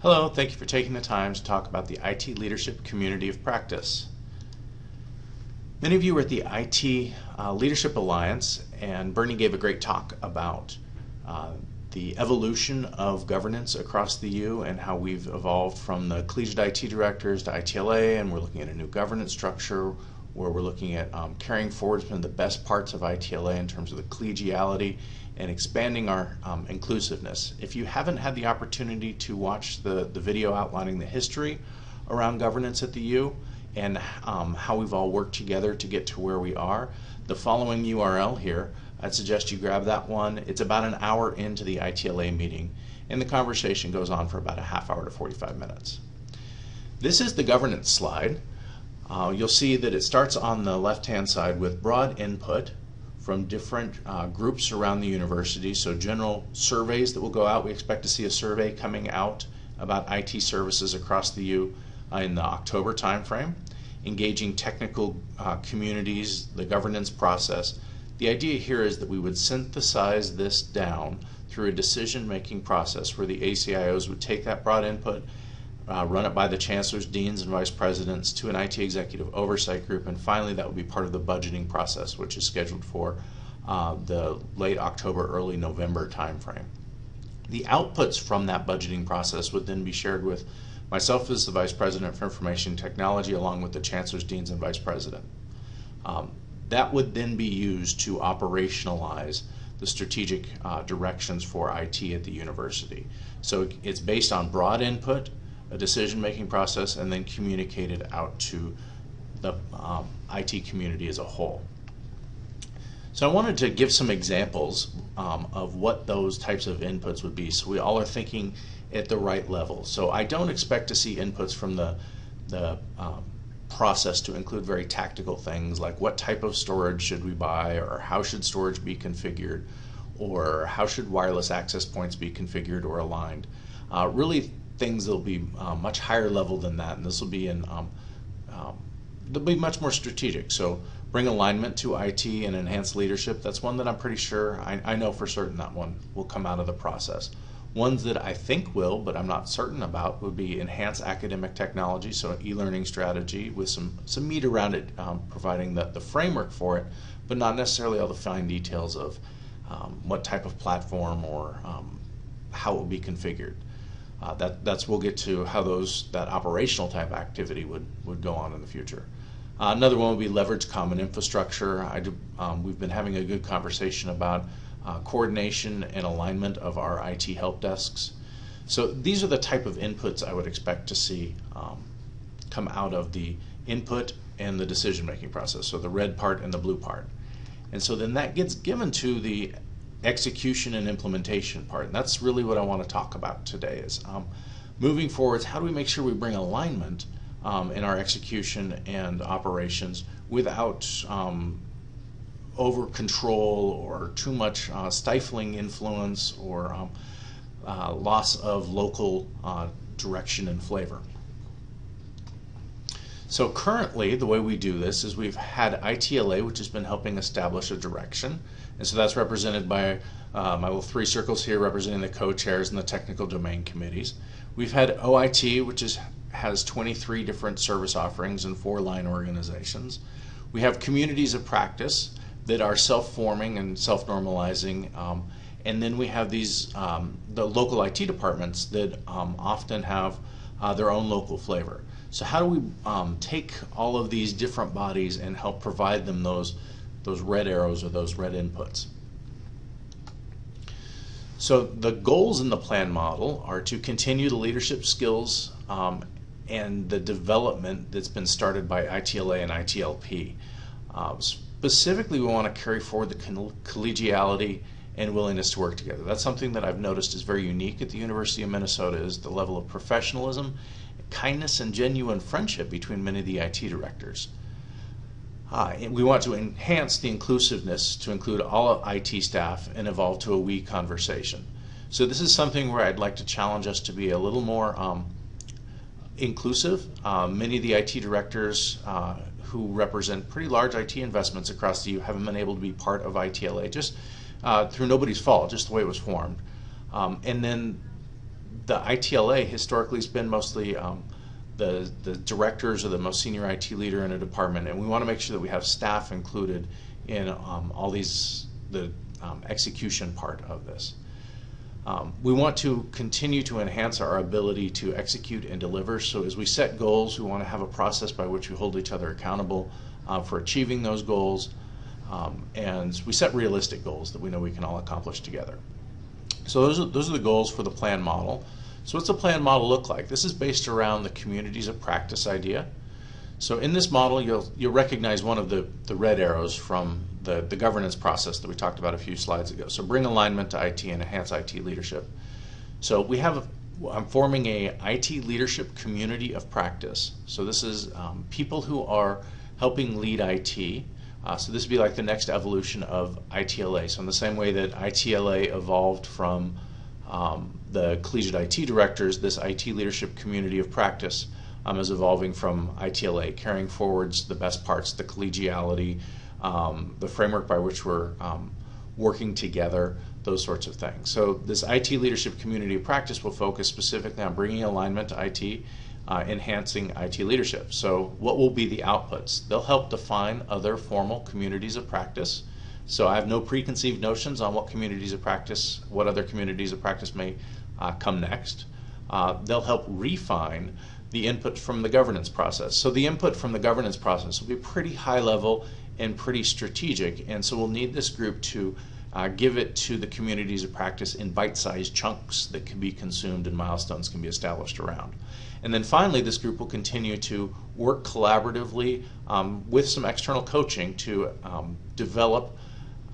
Hello, thank you for taking the time to talk about the IT Leadership Community of Practice. Many of you were at the IT Leadership Alliance, and Bernie gave a great talk about the evolution of governance across the U and how we've evolved from the collegiate IT directors to ITLA, and we're looking at a new governance structure where we're looking at carrying forward some of the best parts of ITLA in terms of the collegiality and expanding our inclusiveness. If you haven't had the opportunity to watch the video outlining the history around governance at the U and how we've all worked together to get to where we are, the following URL here, I'd suggest you grab that one. It's about an hour into the ITLA meeting, and the conversation goes on for about a half hour to 45 minutes. This is the governance slide. You'll see that it starts on the left-hand side with broad input from different groups around the university. So general surveys that will go out. We expect to see a survey coming out about IT services across the U in the October timeframe, engaging technical communities, the governance process. The idea here is that we would synthesize this down through a decision-making process where the ACIOs would take that broad input, run it by the chancellors, deans, and vice presidents to an IT executive oversight group, and finally that would be part of the budgeting process, which is scheduled for the late October, early November timeframe. The outputs from that budgeting process would then be shared with myself as the Vice President for Information Technology, along with the chancellors, deans, and vice president. That would then be used to operationalize the strategic directions for IT at the university. So it's based on broad input, a decision-making process, and then communicated out to the IT community as a whole. So I wanted to give some examples of what those types of inputs would be, so we all are thinking at the right level. So I don't expect to see inputs from the process to include very tactical things like what type of storage should we buy, or how should storage be configured, or how should wireless access points be configured or aligned. Really things that will be much higher level than that, and this will be they'll be much more strategic. So bring alignment to IT and enhance leadership. That's one that I'm pretty sure, I know for certain that one will come out of the process. Ones that I think will, but I'm not certain about, would be enhance academic technology, so an e-learning strategy with some meat around it, providing the framework for it, but not necessarily all the fine details of what type of platform or how it will be configured. We'll get to how that operational type activity would go on in the future. Another one would be leverage common infrastructure. We've been having a good conversation about coordination and alignment of our IT help desks. So these are the type of inputs I would expect to see come out of the input and the decision-making process, so the red part and the blue part. And so then that gets given to the execution and implementation part, and that's really what I want to talk about today is moving forward, how do we make sure we bring alignment in our execution and operations without over control or too much stifling influence or loss of local direction and flavor. So currently the way we do this is we've had ITLA, which has been helping establish a direction, and so that's represented by my little three circles here representing the co-chairs and the technical domain committees. We've had OIT, which has 23 different service offerings and 4 line organizations. We have communities of practice that are self-forming and self-normalizing, and then we have these the local IT departments that often have their own local flavor. So how do we take all of these different bodies and help provide them those red arrows or those red inputs? So the goals in the plan model are to continue the leadership skills and the development that's been started by ITLA and ITLP. Specifically, we want to carry forward the collegiality and willingness to work together. That's something that I've noticed is very unique at the University of Minnesota, is the level of professionalism, kindness, and genuine friendship between many of the IT directors. And we want to enhance the inclusiveness to include all IT staff and evolve to a we conversation. So this is something where I'd like to challenge us to be a little more inclusive. Many of the IT directors who represent pretty large IT investments across the U haven't been able to be part of ITLA, just through nobody's fault, just the way it was formed. And then the ITLA historically has been mostly the directors or the most senior IT leader in a department, and we want to make sure that we have staff included in all these, the execution part of this. We want to continue to enhance our ability to execute and deliver. So as we set goals, we want to have a process by which we hold each other accountable for achieving those goals, and we set realistic goals that we know we can all accomplish together. So those are the goals for the plan model. So what's the plan model look like? This is based around the communities of practice idea. So in this model, you'll recognize one of the red arrows from the governance process that we talked about a few slides ago. So bring alignment to IT and enhance IT leadership. So I'm forming a IT leadership community of practice. So this is people who are helping lead IT. So this would be like the next evolution of ITLA. So in the same way that ITLA evolved from the collegiate IT directors, this IT leadership community of practice is evolving from ITLA, carrying forwards the best parts, the collegiality, the framework by which we're working together, those sorts of things. So this IT leadership community of practice will focus specifically on bringing alignment to IT, enhancing IT leadership. So what will be the outputs? They'll help define other formal communities of practice. So I have no preconceived notions on what communities of practice, what other communities of practice may come next. They'll help refine the input from the governance process. So the input from the governance process will be pretty high level and pretty strategic, and so we'll need this group to give it to the communities of practice in bite-sized chunks that can be consumed and milestones can be established around. And then finally, this group will continue to work collaboratively with some external coaching to develop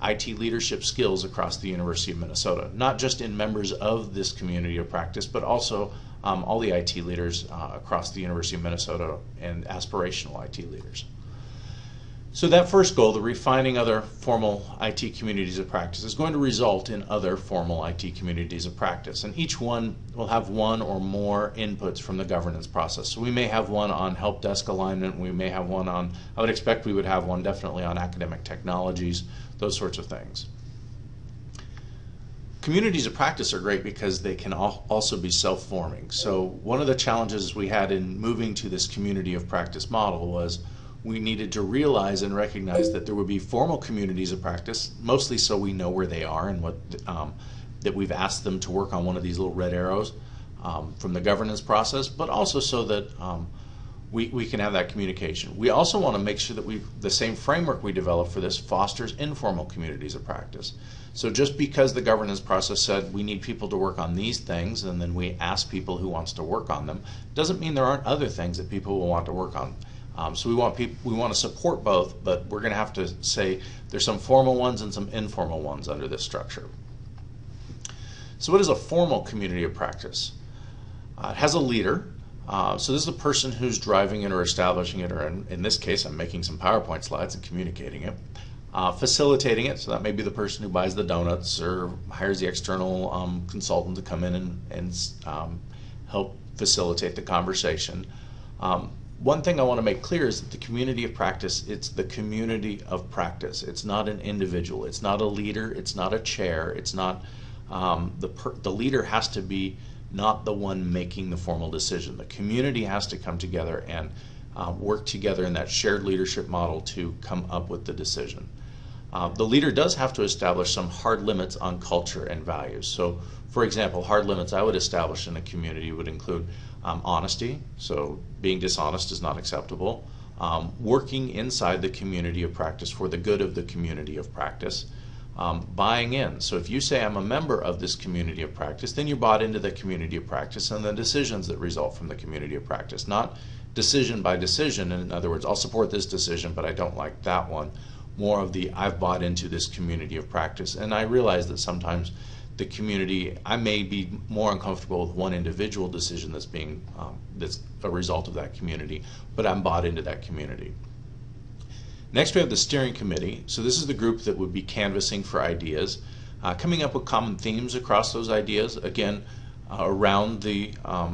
IT leadership skills across the University of Minnesota, not just in members of this community of practice, but also all the IT leaders across the University of Minnesota and aspirational IT leaders. So that first goal, the refining other formal IT communities of practice, is going to result in other formal IT communities of practice. And each one will have one or more inputs from the governance process. So we may have one on help desk alignment, we may have one on, I would expect we would have one definitely on academic technologies, those sorts of things. Communities of practice are great because they can also be self-forming. So one of the challenges we had in moving to this community of practice model was we needed to realize and recognize that there would be formal communities of practice, mostly so we know where they are and what that we've asked them to work on one of these little red arrows from the governance process, but also so that we can have that communication. We also want to make sure that the same framework we develop for this fosters informal communities of practice. So just because the governance process said we need people to work on these things and then we ask people who wants to work on them, doesn't mean there aren't other things that people will want to work on. So we want to support both, but we're going to have to say there's some formal ones and some informal ones under this structure. So what is a formal community of practice? It has a leader. So this is the person who's driving it or establishing it, or in this case I'm making some PowerPoint slides and communicating it. Facilitating it, so that may be the person who buys the donuts or hires the external consultant to come in and help facilitate the conversation. One thing I want to make clear is that the community of practice, it's the community of practice. It's not an individual. It's not a leader. It's not a chair. It's not the leader has to be not the one making the formal decision. The community has to come together and work together in that shared leadership model to come up with the decision. The leader does have to establish some hard limits on culture and values. So, for example, hard limits I would establish in a community would include honesty, so being dishonest is not acceptable. Working inside the community of practice for the good of the community of practice. Buying in. So if you say I'm a member of this community of practice, then you're bought into the community of practice and the decisions that result from the community of practice, not decision by decision. In other words, I'll support this decision, but I don't like that one. More of the I've bought into this community of practice. And I realize that sometimes the community, I may be more uncomfortable with one individual decision that's being that's a result of that community, but I'm bought into that community. Next we have the steering committee. So this is the group that would be canvassing for ideas, coming up with common themes across those ideas, again around the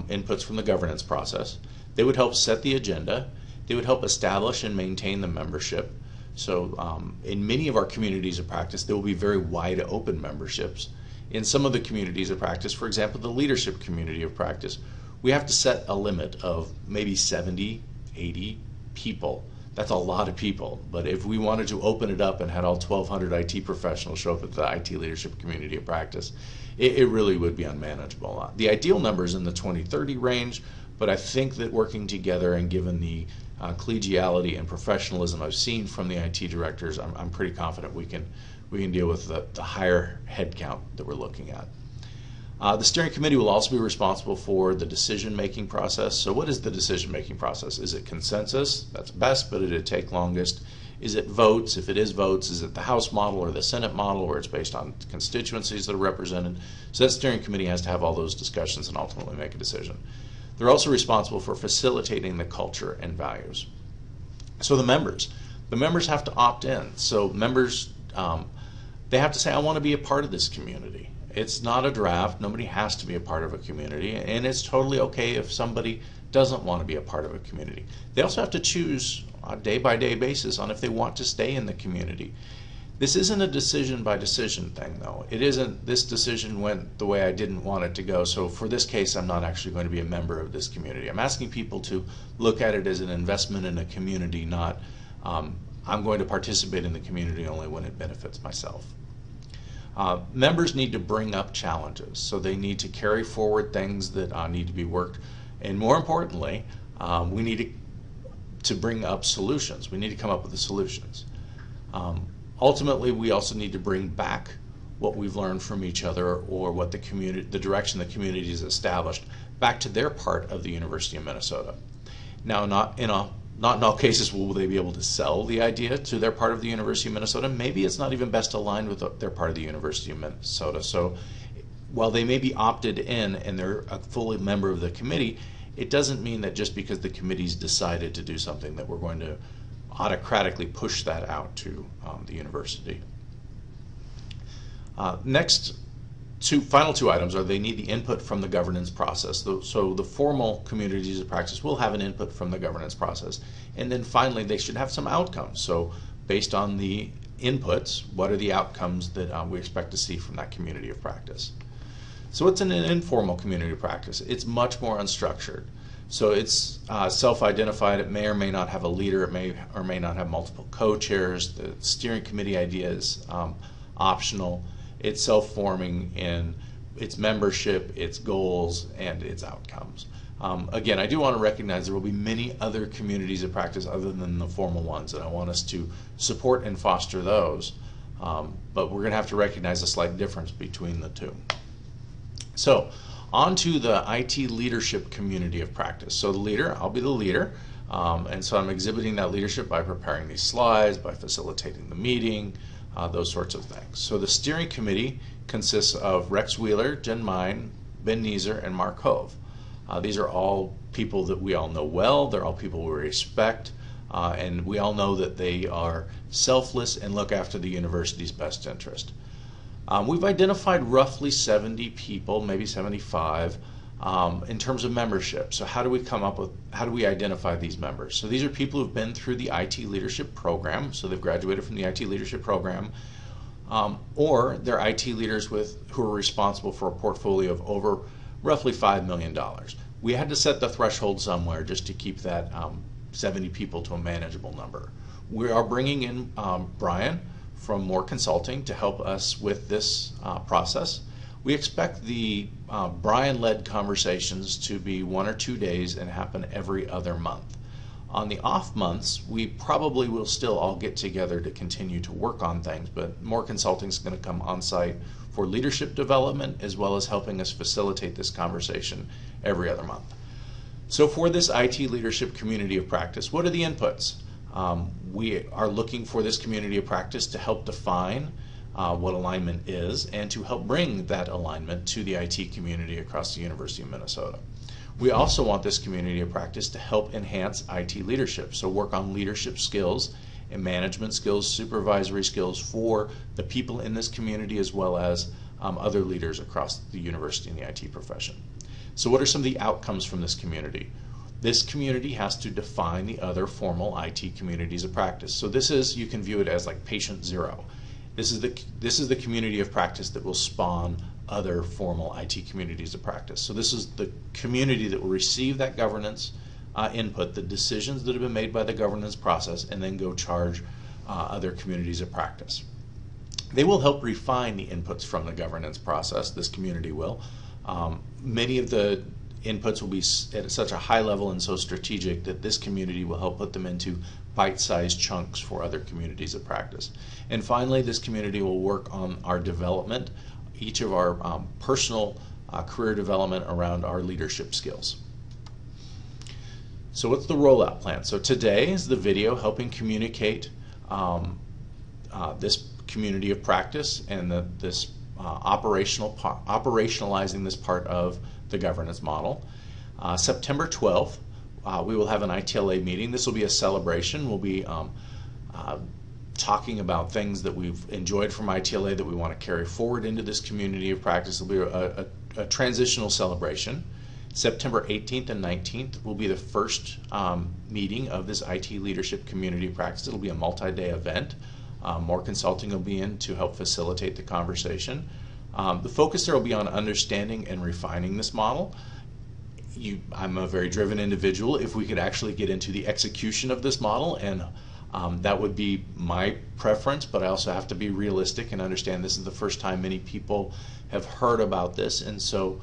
inputs from the governance process. They would help set the agenda. They would help establish and maintain the membership. So in many of our communities of practice there will be very wide open memberships. In some of the communities of practice, for example, the leadership community of practice, we have to set a limit of maybe 70, 80 people. That's a lot of people, but if we wanted to open it up and had all 1,200 IT professionals show up at the IT leadership community of practice, it really would be unmanageable. The ideal number is in the 20-30 range, but I think that working together and given the collegiality and professionalism I've seen from the IT directors, I'm pretty confident we can deal with the higher head count that we're looking at. The steering committee will also be responsible for the decision-making process. So what is the decision-making process? Is it consensus? That's best, but it'd take longest. Is it votes? If it is votes, is it the House model or the Senate model, where it's based on constituencies that are represented? So that steering committee has to have all those discussions and ultimately make a decision. They're also responsible for facilitating the culture and values. So the members have to opt in. So members, they have to say, I want to be a part of this community. It's not a draft. Nobody has to be a part of a community, and it's totally okay if somebody doesn't want to be a part of a community. They also have to choose on a day-by-day basis on if they want to stay in the community. This isn't a decision-by-decision thing, though. It isn't, this decision went the way I didn't want it to go, so for this case, I'm not actually going to be a member of this community. I'm asking people to look at it as an investment in a community, not I'm going to participate in the community only when it benefits myself. Members need to bring up challenges, so they need to carry forward things that need to be worked, and more importantly, we need to bring up solutions. We need to come up with the solutions. Ultimately, we also need to bring back what we've learned from each other, or what the direction the community has established, back to their part of the University of Minnesota. Now, not in all cases will they be able to sell the idea to their part of the University of Minnesota. Maybe it's not even best aligned with their part of the University of Minnesota. So while they may be opted in and they're a fully member of the committee, it doesn't mean that just because the committee's decided to do something that we're going to autocratically push that out to the university. Final two items are they need the input from the governance process. So the formal communities of practice will have an input from the governance process. And then finally, they should have some outcomes. So based on the inputs, what are the outcomes that we expect to see from that community of practice? So what's an informal community of practice? It's much more unstructured. So it's self-identified. It may or may not have a leader. It may or may not have multiple co-chairs. The steering committee idea is optional. It's self-forming in its membership, its goals, and its outcomes. Again, I do want to recognize there will be many other communities of practice other than the formal ones, and I want us to support and foster those. But we're going to have to recognize a slight difference between the two. So, on to the IT leadership community of practice. So the leader, I'll be the leader, and so I'm exhibiting that leadership by preparing these slides, by facilitating the meeting, those sorts of things. So the steering committee consists of Rex Wheeler, Jen Mine, Ben Neeser, and Mark Hove. These are all people that we all know well. They're all people we respect, and we all know that they are selfless and look after the university's best interest. We've identified roughly 70 people, maybe 75, in terms of membership. So how do we identify these members? So these are people who've been through the IT leadership program, so they've graduated from the IT leadership program, or they're IT leaders who are responsible for a portfolio of over roughly $5 million. We had to set the threshold somewhere just to keep that 70 people to a manageable number. We are bringing in Brian from More Consulting to help us with this process. We expect the Brian-led conversations to be 1 or 2 days and happen every other month. On the off months, we probably will still all get together to continue to work on things, but More Consulting is going to come on site for leadership development as well as helping us facilitate this conversation every other month. So for this IT leadership community of practice, what are the inputs? We are looking for this community of practice to help define what alignment is and to help bring that alignment to the IT community across the University of Minnesota. We also want this community of practice to help enhance IT leadership, so work on leadership skills and management skills, supervisory skills for the people in this community as well as other leaders across the university and the IT profession. So what are some of the outcomes from this community? This community has to define the other formal IT communities of practice. So this is, you can view it as like patient zero. This is the community of practice that will spawn other formal IT communities of practice. So this is the community that will receive that governance input, the decisions that have been made by the governance process, and then go charge other communities of practice. They will help refine the inputs from the governance process, this community will. Many of the inputs will be at such a high level and so strategic that this community will help put them into bite-sized chunks for other communities of practice. And finally, this community will work on our development, each of our personal career development around our leadership skills. So what's the rollout plan? So today is the video helping communicate this community of practice and operationalizing this part of the governance model. September 12th, we will have an ITLA meeting. This will be a celebration. We'll be talking about things that we've enjoyed from ITLA that we want to carry forward into this community of practice. It'll be a transitional celebration. September 18th and 19th will be the first meeting of this IT leadership community of practice. It'll be a multi-day event. More consulting will be in to help facilitate the conversation. The focus there will be on understanding and refining this model. I'm a very driven individual. If we could actually get into the execution of this model, and that would be my preference, but I also have to be realistic and understand this is the first time many people have heard about this, and so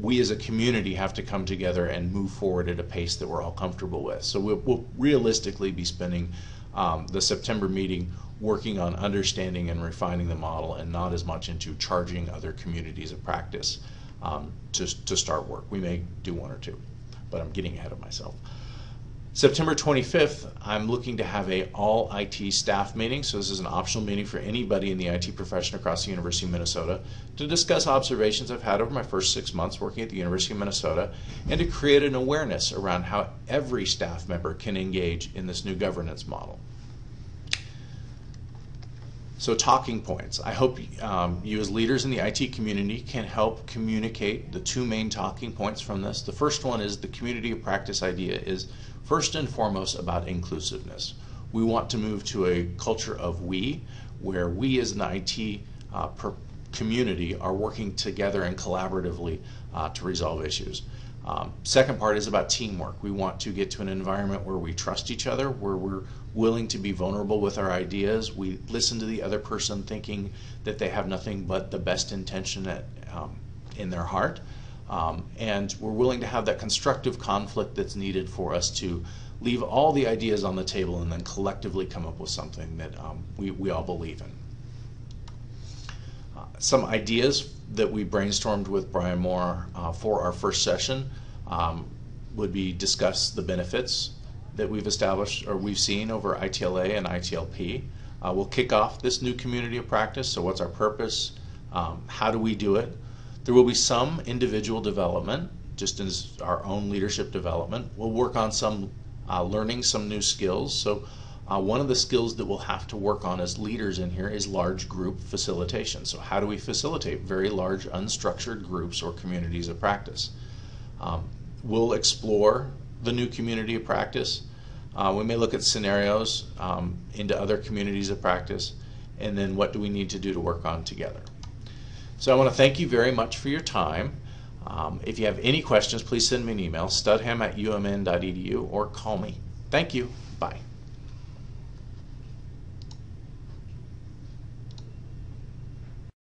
we as a community have to come together and move forward at a pace that we're all comfortable with. So we'll realistically be spending the September meeting working on understanding and refining the model, and not as much into charging other communities of practice to start work. We may do one or two, but I'm getting ahead of myself. September 25th, I'm looking to have a all IT staff meeting. So this is an optional meeting for anybody in the IT profession across the University of Minnesota to discuss observations I've had over my first 6 months working at the University of Minnesota, and to create an awareness around how every staff member can engage in this new governance model. So talking points. I hope you as leaders in the IT community can help communicate the two main talking points from this. The first one is the community of practice idea is first and foremost about inclusiveness. We want to move to a culture of we, where we as an IT community are working together and collaboratively to resolve issues. Second part is about teamwork. We want to get to an environment where we trust each other, where we're willing to be vulnerable with our ideas. We listen to the other person thinking that they have nothing but the best intention in their heart. And we're willing to have that constructive conflict that's needed for us to leave all the ideas on the table and then collectively come up with something that we all believe in. Some ideas that we brainstormed with Brian Moore for our first session would be discuss the benefits that we've established or we've seen over ITLA and ITLP. We'll kick off this new community of practice. So what's our purpose? How do we do it? There will be some individual development, just as our own leadership development. We'll work on some learning some new skills. So one of the skills that we'll have to work on as leaders in here is large group facilitation. So how do we facilitate very large unstructured groups or communities of practice? We'll explore the new community of practice. We may look at scenarios into other communities of practice, and then what do we need to do to work on together. So I want to thank you very much for your time. If you have any questions, please send me an email, studham@umn.edu, or call me. Thank you. Bye.